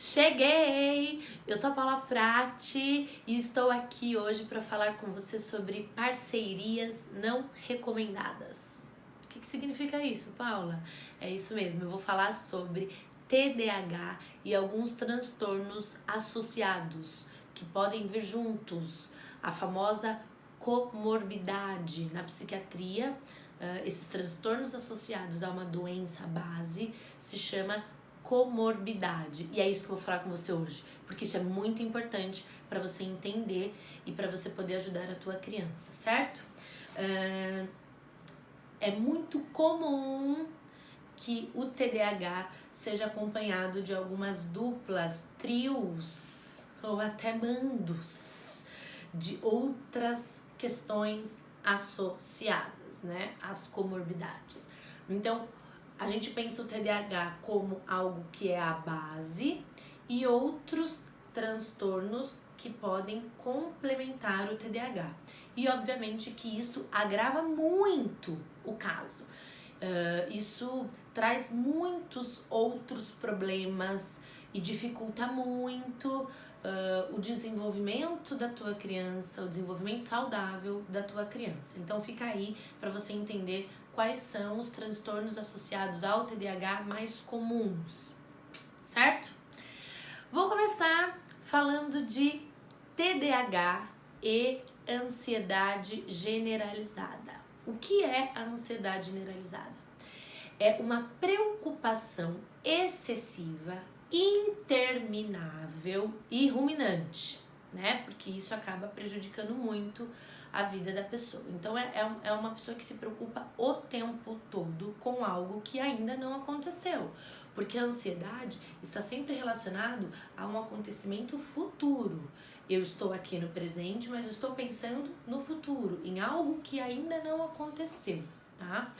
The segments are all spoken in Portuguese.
Cheguei! Eu sou a Paula Frati e estou aqui hoje para falar com você sobre parcerias não recomendadas. O que significa isso, Paula? É isso mesmo, eu vou falar sobre TDAH e alguns transtornos associados que podem vir juntos, a famosa comorbidade na psiquiatria. Esses transtornos associados a uma doença base se chama comorbidade. E é isso que eu vou falar com você hoje, porque isso é muito importante para você entender e para você poder ajudar a tua criança, certo? É muito comum que o TDAH seja acompanhado de algumas duplas, trios ou até bandos de outras questões associadas, né, às comorbidades. Então, a gente pensa o TDAH como algo que é a base e outros transtornos que podem complementar o TDAH. E obviamente que isso agrava muito o caso. Isso traz muitos outros problemas e dificulta muito o desenvolvimento da tua criança, o desenvolvimento saudável da tua criança. Então fica aí para você entender quais são os transtornos associados ao TDAH mais comuns, certo? Vou começar falando de TDAH e ansiedade generalizada. O que é a ansiedade generalizada? É uma preocupação excessiva, interminável e ruminante, né? Porque isso acaba prejudicando muito a vida da pessoa. Então é uma pessoa que se preocupa o tempo todo com algo que ainda não aconteceu. Porque a ansiedade está sempre relacionado a um acontecimento futuro. Eu estou aqui no presente, mas estou pensando no futuro, em algo que ainda não aconteceu, tá?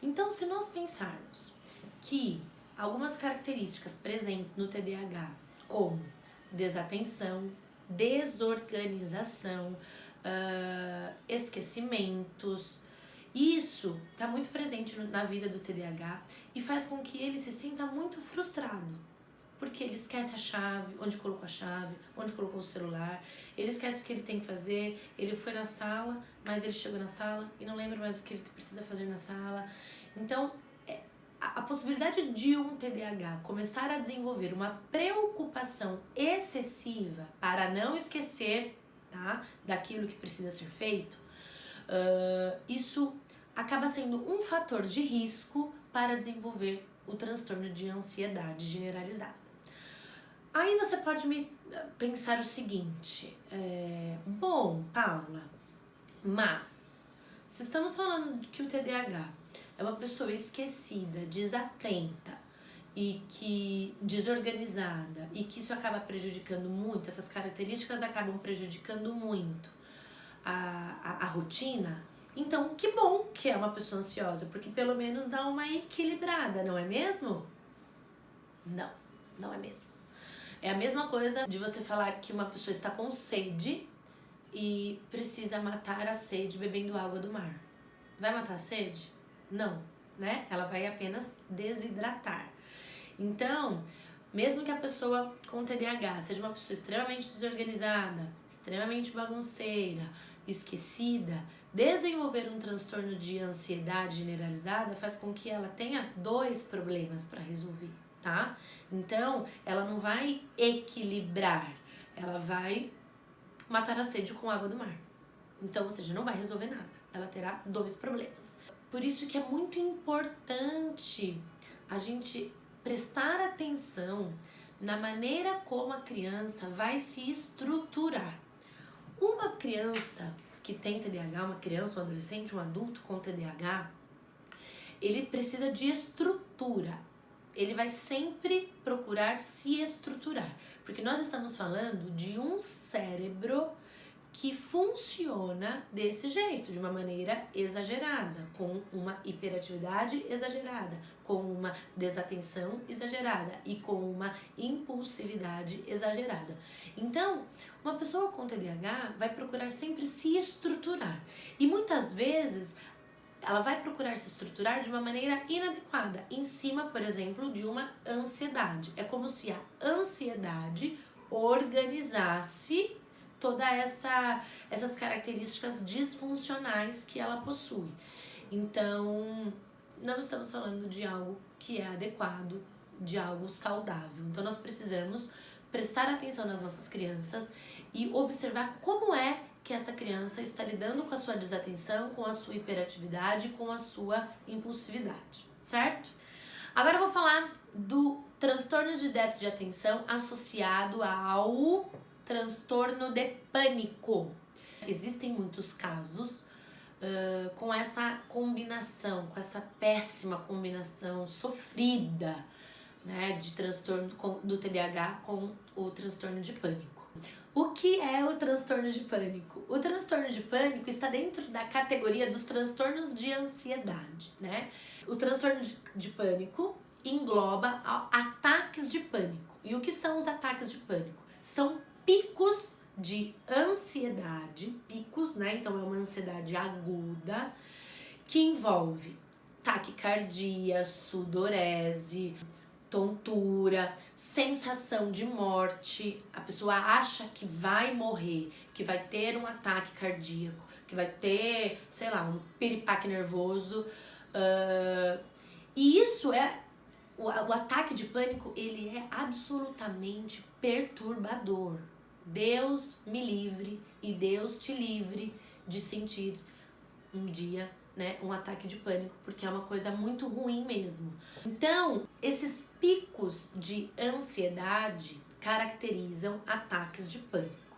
Então, se nós pensarmos que algumas características presentes no TDAH, como desatenção, desorganização, esquecimentos, isso está muito presente na vida do TDAH e faz com que ele se sinta muito frustrado. Porque ele esquece a chave, onde colocou a chave, onde colocou o celular, ele esquece o que ele tem que fazer, ele foi na sala, mas ele chegou na sala e não lembra mais o que ele precisa fazer na sala. Então, a possibilidade de um TDAH começar a desenvolver uma preocupação excessiva para não esquecer, tá, daquilo que precisa ser feito, isso acaba sendo um fator de risco para desenvolver o transtorno de ansiedade generalizada. Aí você pode me pensar o seguinte, bom, Paula, mas se estamos falando de que o TDAH é uma pessoa esquecida, desatenta e que desorganizada e que isso acaba prejudicando muito, essas características acabam prejudicando muito a rotina, então que bom que é uma pessoa ansiosa, porque pelo menos dá uma equilibrada, não é mesmo? Não, não é mesmo. É a mesma coisa de você falar que uma pessoa está com sede e precisa matar a sede bebendo água do mar. Vai matar a sede? Não, né? Ela vai apenas desidratar. Então, mesmo que a pessoa com TDAH seja uma pessoa extremamente desorganizada, extremamente bagunceira, esquecida, desenvolver um transtorno de ansiedade generalizada faz com que ela tenha dois problemas para resolver, tá? Então, ela não vai equilibrar, ela vai matar a sede com água do mar. Então, ou seja, não vai resolver nada, ela terá dois problemas. Por isso que é muito importante a gente prestar atenção na maneira como a criança vai se estruturar. Uma criança que tem TDAH, uma criança, um adolescente, um adulto com TDAH, ele precisa de estrutura. Ele vai sempre procurar se estruturar, porque nós estamos falando de um cérebro que funciona desse jeito, de uma maneira exagerada, com uma hiperatividade exagerada, com uma desatenção exagerada e com uma impulsividade exagerada. Então, uma pessoa com TDAH vai procurar sempre se estruturar e muitas vezes ela vai procurar se estruturar de uma maneira inadequada, em cima, por exemplo, de uma ansiedade. É como se a ansiedade organizasse todas essas características disfuncionais que ela possui. Então, não estamos falando de algo que é adequado, de algo saudável. Então, nós precisamos prestar atenção nas nossas crianças e observar como é que essa criança está lidando com a sua desatenção, com a sua hiperatividade, com a sua impulsividade, certo? Agora eu vou falar do transtorno de déficit de atenção associado ao transtorno de pânico. Existem muitos casos com essa combinação, com essa péssima combinação sofrida, né, de transtorno do TDAH com o transtorno de pânico. O que é o transtorno de pânico? O transtorno de pânico está dentro da categoria dos transtornos de ansiedade, né? O transtorno de pânico engloba ataques de pânico. E o que são os ataques de pânico? São picos de ansiedade, picos, né? Então é uma ansiedade aguda que envolve taquicardia, sudorese, tontura, sensação de morte, a pessoa acha que vai morrer, que vai ter um ataque cardíaco, que vai ter, sei lá, um piripaque nervoso. E isso o ataque de pânico, ele é absolutamente perturbador. Deus me livre e Deus te livre de sentir um dia, né, um ataque de pânico, porque é uma coisa muito ruim mesmo. Então, esses picos de ansiedade caracterizam ataques de pânico.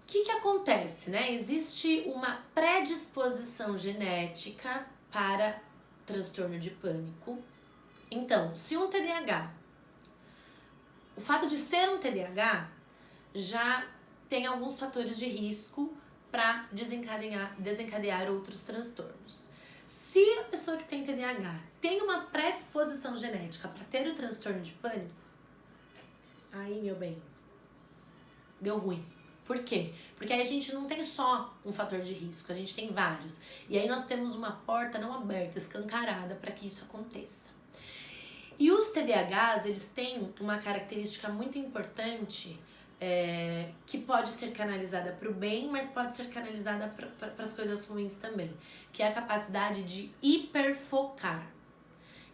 O que acontece, né? Existe uma predisposição genética para transtorno de pânico. Então, se um TDAH, o fato de ser um TDAH já tem alguns fatores de risco para desencadear outros transtornos. Se a pessoa que tem TDAH tem uma predisposição genética para ter o transtorno de pânico, aí, meu bem, deu ruim. Por quê? Porque aí a gente não tem só um fator de risco, a gente tem vários. E aí nós temos uma porta não aberta, escancarada para que isso aconteça. E os TDAHs, eles têm uma característica muito importante, que pode ser canalizada para o bem, mas pode ser canalizada para as coisas ruins também, que é a capacidade de hiperfocar.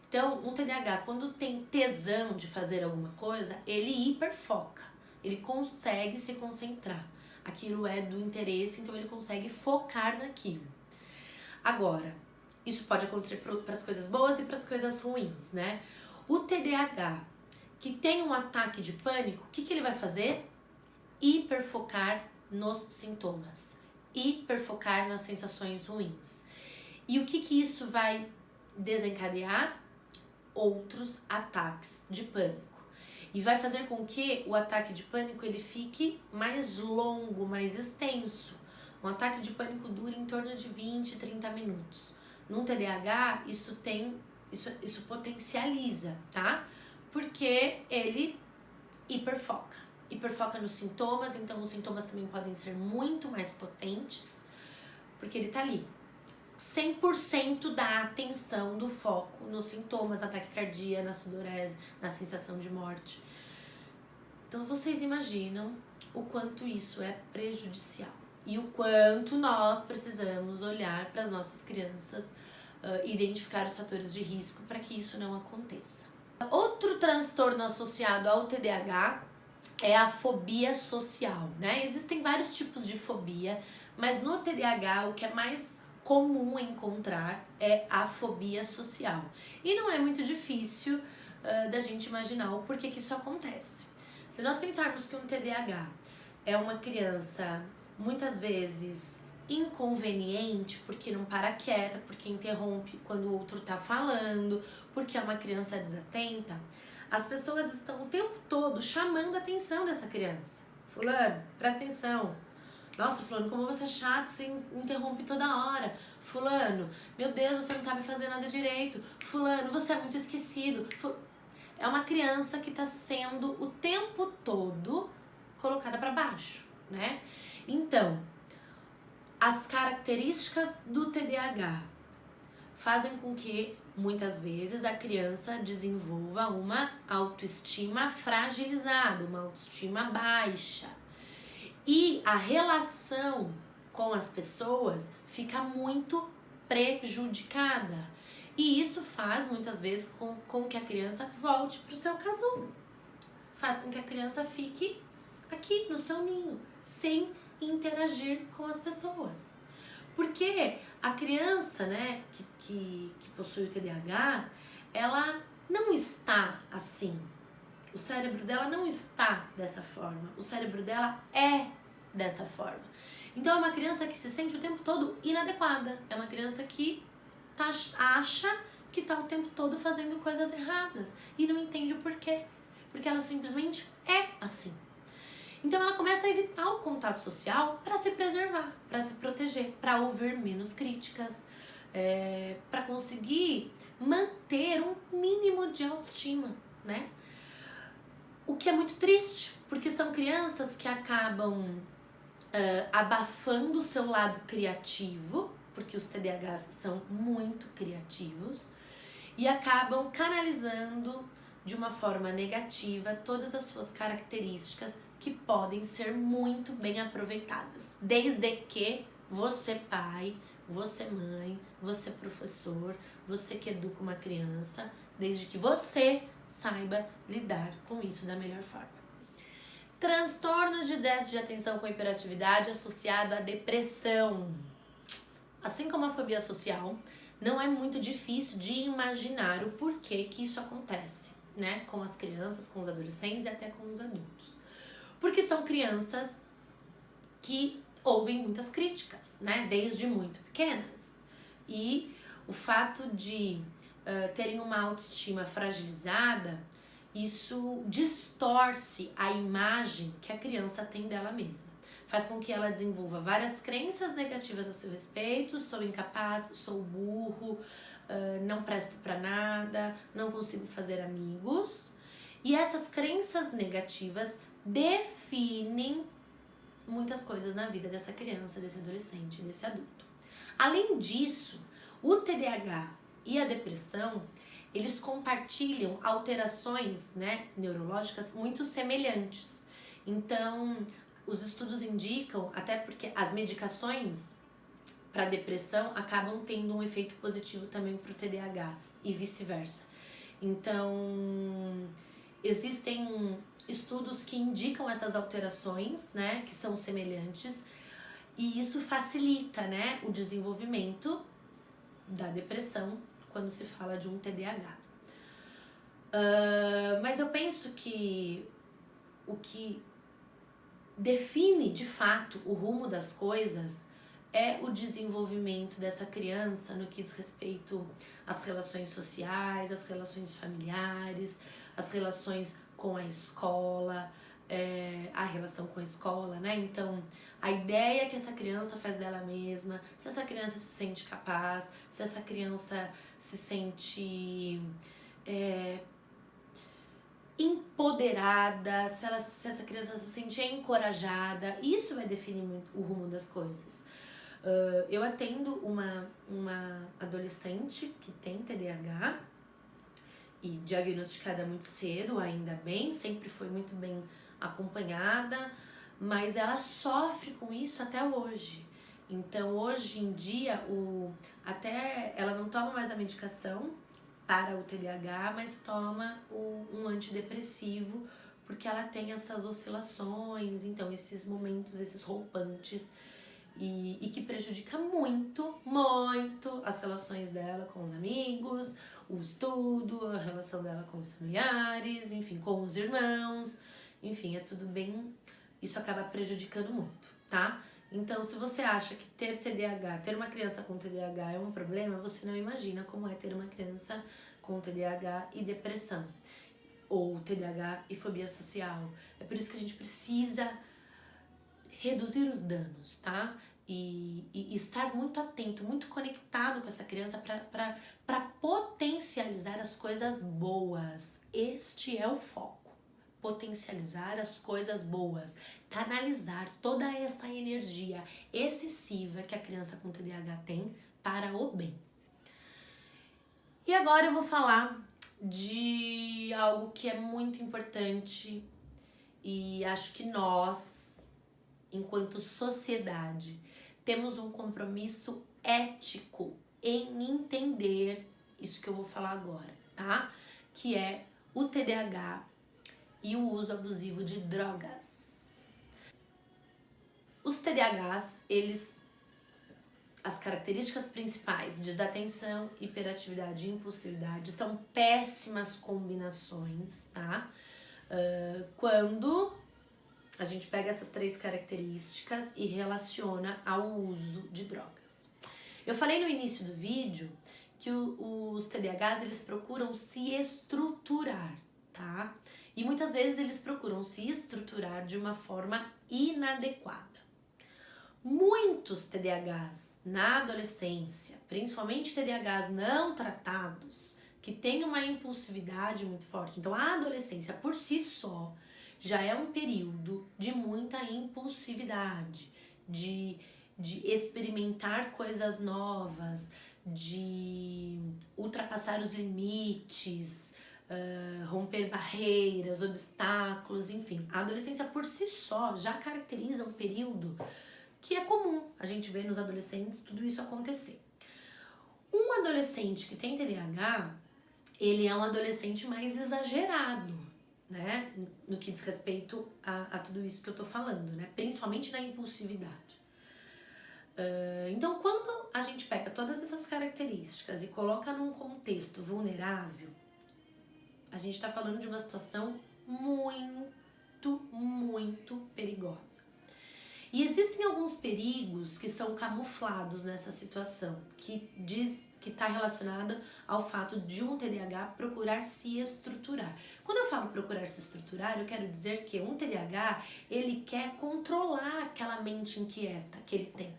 Então, um TDAH, quando tem tesão de fazer alguma coisa, ele hiperfoca, ele consegue se concentrar. Aquilo é do interesse, então ele consegue focar naquilo. Agora, isso pode acontecer para as coisas boas e para as coisas ruins, né? O TDAH que tem um ataque de pânico, o que ele vai fazer? Hiperfocar nos sintomas, hiperfocar nas sensações ruins. E o que isso vai desencadear? Outros ataques de pânico. E vai fazer com que o ataque de pânico ele fique mais longo, mais extenso. Um ataque de pânico dura em torno de 20, 30 minutos. Num TDAH, isso potencializa, tá? Porque ele hiperfoca nos sintomas, então os sintomas também podem ser muito mais potentes, porque ele tá ali. 100% da atenção, do foco nos sintomas, na taquicardia, na sudorese, na sensação de morte. Então vocês imaginam o quanto isso é prejudicial e o quanto nós precisamos olhar para as nossas crianças, identificar os fatores de risco para que isso não aconteça. Outro transtorno associado ao TDAH é a fobia social, né? Existem vários tipos de fobia, mas no TDAH o que é mais comum encontrar é a fobia social. E não é muito difícil da gente imaginar o porquê que isso acontece. Se nós pensarmos que um TDAH é uma criança muitas vezes inconveniente, porque não para quieta, porque interrompe quando o outro tá falando, porque é uma criança desatenta, as pessoas estão o tempo todo chamando a atenção dessa criança. Fulano, presta atenção. Nossa, fulano, como você é chato, você interrompe toda hora. Fulano, meu Deus, você não sabe fazer nada direito. Fulano, você é muito esquecido. É uma criança que está sendo o tempo todo colocada para baixo, né? Então, As características do TDAH fazem com que, muitas vezes, a criança desenvolva uma autoestima fragilizada, uma autoestima baixa. E a relação com as pessoas fica muito prejudicada. E isso faz, muitas vezes, com que a criança volte para o seu casulo. Faz com que a criança fique aqui no seu ninho, sem interagir com as pessoas. Porque a criança, né, que possui o TDAH, ela não está assim. O cérebro dela não está dessa forma. O cérebro dela é dessa forma. Então é uma criança que se sente o tempo todo inadequada. É uma criança que acha que está o tempo todo fazendo coisas erradas e não entende o porquê. Porque ela simplesmente é assim. Então ela começa a evitar o contato social para se preservar, para se proteger, para ouvir menos críticas, para conseguir manter um mínimo de autoestima, né? O que é muito triste, porque são crianças que acabam abafando o seu lado criativo, porque os TDAHs são muito criativos, e acabam canalizando de uma forma negativa todas as suas características que podem ser muito bem aproveitadas, desde que você pai, você mãe, você professor, você que educa uma criança, desde que você saiba lidar com isso da melhor forma. Transtorno de déficit de atenção com hiperatividade associado à depressão. Assim como a fobia social, não é muito difícil de imaginar o porquê que isso acontece, né? Com as crianças, com os adolescentes e até com os adultos. Porque são crianças que ouvem muitas críticas, né? Desde muito pequenas. E o fato de terem uma autoestima fragilizada, isso distorce a imagem que a criança tem dela mesma. Faz com que ela desenvolva várias crenças negativas a seu respeito: sou incapaz, sou burro, não presto pra nada, não consigo fazer amigos. E essas crenças negativas definem muitas coisas na vida dessa criança, desse adolescente, desse adulto. Além disso, o TDAH e a depressão, eles compartilham alterações, né, neurológicas muito semelhantes. Então, os estudos indicam, até porque as medicações para depressão acabam tendo um efeito positivo também para o TDAH e vice-versa. Então, existem estudos que indicam essas alterações, né, que são semelhantes, e isso facilita, né, o desenvolvimento da depressão quando se fala de um TDAH. Mas eu penso que o que define de fato o rumo das coisas é o desenvolvimento dessa criança no que diz respeito às relações sociais, às relações familiares, às relações com a escola, a relação com a escola, né? Então, a ideia que essa criança faz dela mesma, se essa criança se sente capaz, se essa criança se sente empoderada, se essa criança se sente encorajada, isso vai definir muito o rumo das coisas. Eu atendo uma adolescente que tem TDAH e diagnosticada muito cedo, ainda bem, sempre foi muito bem acompanhada, mas ela sofre com isso até hoje. Então, hoje em dia, até ela não toma mais a medicação para o TDAH, mas toma um antidepressivo, porque ela tem essas oscilações, então esses momentos, esses rompantes, e que prejudica muito, muito as relações dela com os amigos, o estudo, a relação dela com os familiares, enfim, com os irmãos, enfim, é tudo bem, isso acaba prejudicando muito, tá? Então, se você acha que ter uma criança com TDAH é um problema, você não imagina como é ter uma criança com TDAH e depressão, ou TDAH e fobia social. É por isso que a gente precisa reduzir os danos, tá? E estar muito atento, muito conectado com essa criança para potencializar as coisas boas. Este é o foco. potencializar as coisas boas, canalizar toda essa energia excessiva que a criança com TDAH tem para o bem. E agora eu vou falar de algo que é muito importante e acho que nós, enquanto sociedade, temos um compromisso ético em entender isso que eu vou falar agora, tá? Que é o TDAH e o uso abusivo de drogas. Os TDAHs, as características principais, desatenção, hiperatividade e impulsividade, são péssimas combinações, tá? Quando a gente pega essas 3 características e relaciona ao uso de drogas. Eu falei no início do vídeo que os TDAHs, eles procuram se estruturar, tá? E muitas vezes eles procuram se estruturar de uma forma inadequada. Muitos TDAHs na adolescência, principalmente TDAHs não tratados, que têm uma impulsividade muito forte. Então, a adolescência por si só já é um período de muita impulsividade, de experimentar coisas novas, de ultrapassar os limites, romper barreiras, obstáculos, enfim. A adolescência por si só já caracteriza um período que é comum a gente ver nos adolescentes tudo isso acontecer. Um adolescente que tem TDAH, ele é um adolescente mais exagerado, né? No que diz respeito a tudo isso que eu tô falando, né? Principalmente na impulsividade. Então, quando a gente pega todas essas características e coloca num contexto vulnerável, a gente tá falando de uma situação muito, muito perigosa. E existem alguns perigos que são camuflados nessa situação, que está relacionado ao fato de um TDAH procurar se estruturar. Quando eu falo procurar se estruturar, eu quero dizer que um TDAH, ele quer controlar aquela mente inquieta que ele tem.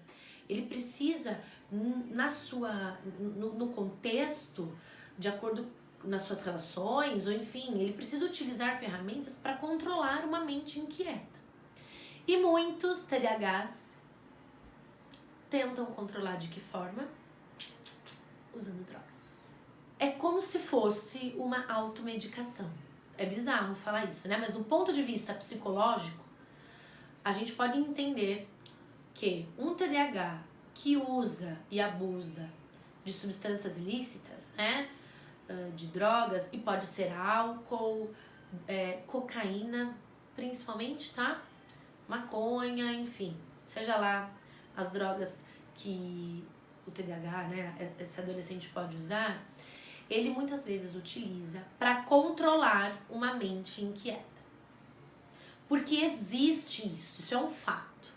Ele precisa, no contexto, de acordo nas suas relações, ou enfim, ele precisa utilizar ferramentas para controlar uma mente inquieta. E muitos TDAHs tentam controlar de que forma? Usando drogas. É como se fosse uma automedicação. É bizarro falar isso, né? Mas do ponto de vista psicológico, a gente pode entender que um TDAH que usa e abusa de substâncias ilícitas, né? De drogas, e pode ser álcool, cocaína, principalmente, tá? Maconha, enfim, seja lá as drogas que o TDAH, né, esse adolescente pode usar, ele muitas vezes utiliza para controlar uma mente inquieta. Porque existe isso é um fato.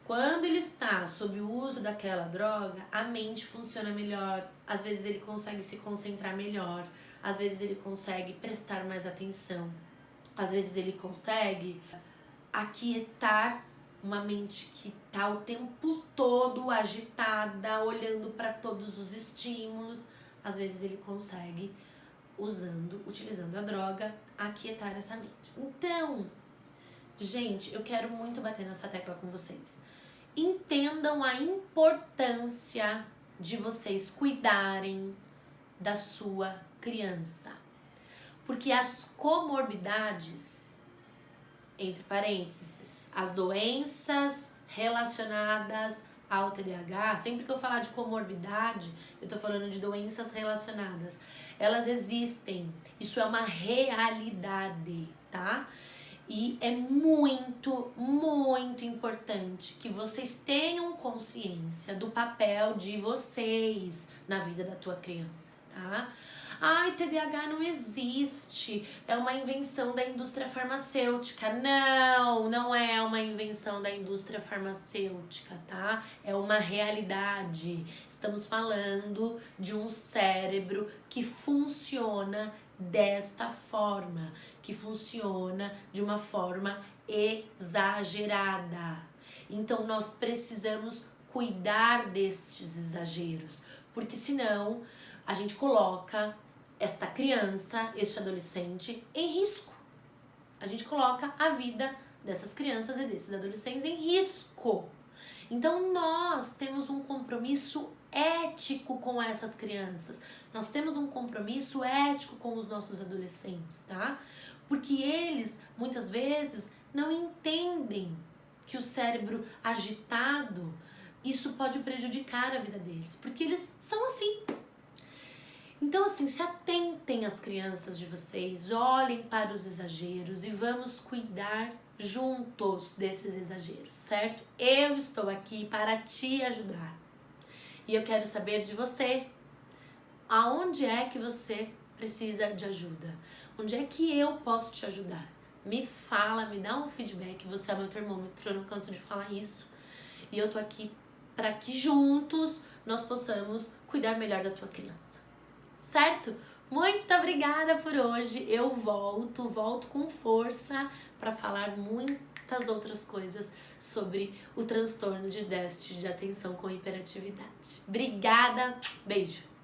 Quando ele está sob o uso daquela droga, a mente funciona melhor, às vezes ele consegue se concentrar melhor, às vezes ele consegue prestar mais atenção, às vezes ele consegue aquietar uma mente que tá o tempo todo agitada, olhando para todos os estímulos. Às vezes ele consegue, utilizando a droga, aquietar essa mente. Então, gente, eu quero muito bater nessa tecla com vocês. Entendam a importância de vocês cuidarem da sua criança. Porque as comorbidades, entre parênteses, as doenças relacionadas ao TDAH, sempre que eu falar de comorbidade, eu tô falando de doenças relacionadas. Elas existem, isso é uma realidade, tá? E é muito, muito importante que vocês tenham consciência do papel de vocês na vida da tua criança, tá? Ai, TDAH não existe, é uma invenção da indústria farmacêutica. Não, não é uma invenção da indústria farmacêutica, tá? É uma realidade. Estamos falando de um cérebro que funciona desta forma, que funciona de uma forma exagerada. Então, nós precisamos cuidar destes exageros, porque senão a gente coloca esta criança, este adolescente em risco. gente coloca a vida dessas crianças e desses adolescentes em risco. Então nós temos um compromisso ético com essas crianças. Nós temos um compromisso ético com os nossos adolescentes, tá? Porque eles, muitas vezes, não entendem que o cérebro agitado, isso pode prejudicar a vida deles, porque eles são assim. Então, assim, se atentem às crianças de vocês, olhem para os exageros e vamos cuidar juntos desses exageros, certo? Eu estou aqui para te ajudar. E eu quero saber de você, aonde é que você precisa de ajuda? Onde é que eu posso te ajudar? Me fala, me dá um feedback, você é meu termômetro, eu não canso de falar isso. E eu tô aqui para que juntos nós possamos cuidar melhor da tua criança. Certo? Muito obrigada por hoje. Eu volto com força para falar muitas outras coisas sobre o transtorno de déficit de atenção com hiperatividade. Obrigada, beijo!